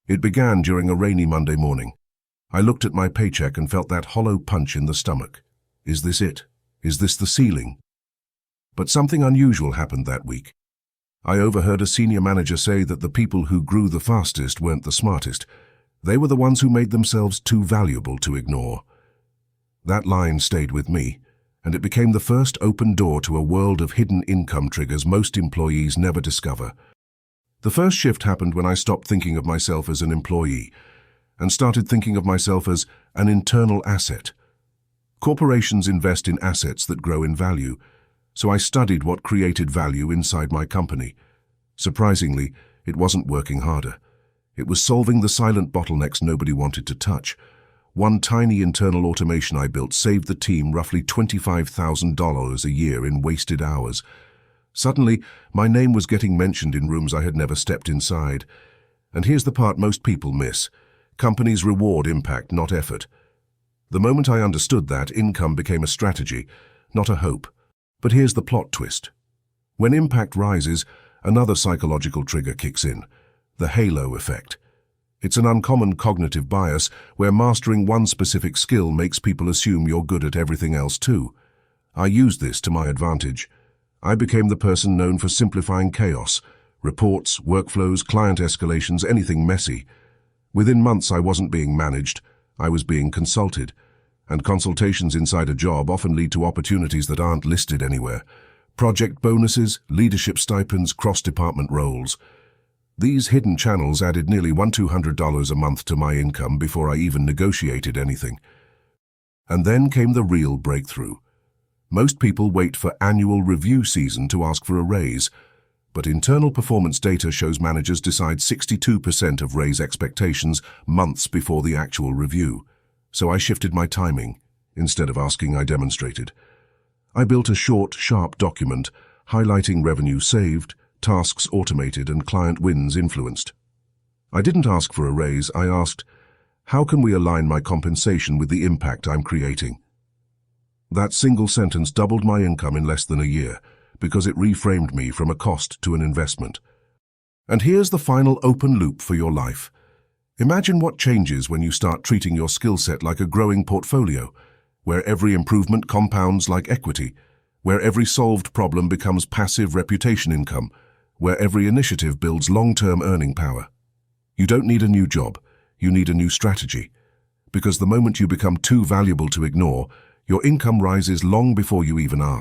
It began during a rainy Monday morning. I looked at my paycheck and felt that hollow punch in the stomach. Is this it? Is this the ceiling? But something unusual happened that week. I overheard a senior manager say that the people who grew the fastest weren't the smartest. They were the ones who made themselves too valuable to ignore. That line stayed with me, and it became the first open door to a world of hidden income triggers most employees never discover. The first shift happened when I stopped thinking of myself as an employee and started thinking of myself as an internal asset. Corporations invest in assets that grow in value, so I studied what created value inside my company. Surprisingly, it wasn't working harder. It was solving the silent bottlenecks nobody wanted to touch. One tiny internal automation I built saved the team roughly $25,000 a year in wasted hours. Suddenly, my name was getting mentioned in rooms I had never stepped inside. And here's the part most people miss. Companies reward impact, not effort. The moment I understood that, income became a strategy, not a hope. But here's the plot twist. When impact rises, another psychological trigger kicks in, the halo effect. It's an uncommon cognitive bias where mastering one specific skill makes people assume you're good at everything else too. I used this to my advantage. I became the person known for simplifying chaos, reports, workflows, client escalations, anything messy. Within months I wasn't being managed, I was being consulted. And consultations inside a job often lead to opportunities that aren't listed anywhere. Project bonuses, leadership stipends, cross-department roles. These hidden channels added nearly $1,200 a month to my income before I even negotiated anything. And then came the real breakthrough. Most people wait for annual review season to ask for a raise, but internal performance data shows managers decide 62% of raise expectations months before the actual review. So I shifted my timing. Instead of asking, I demonstrated. I built a short, sharp document highlighting revenue saved, tasks automated, and client wins influenced. I didn't ask for a raise, I asked, how can we align my compensation with the impact I'm creating? That single sentence doubled my income in less than a year because it reframed me from a cost to an investment. And here's the final open loop for your life. Imagine what changes when you start treating your skill set like a growing portfolio, where every improvement compounds like equity, where every solved problem becomes passive reputation income, where every initiative builds long-term earning power. You don't need a new job, you need a new strategy. Because the moment you become too valuable to ignore, your income rises long before you even ask.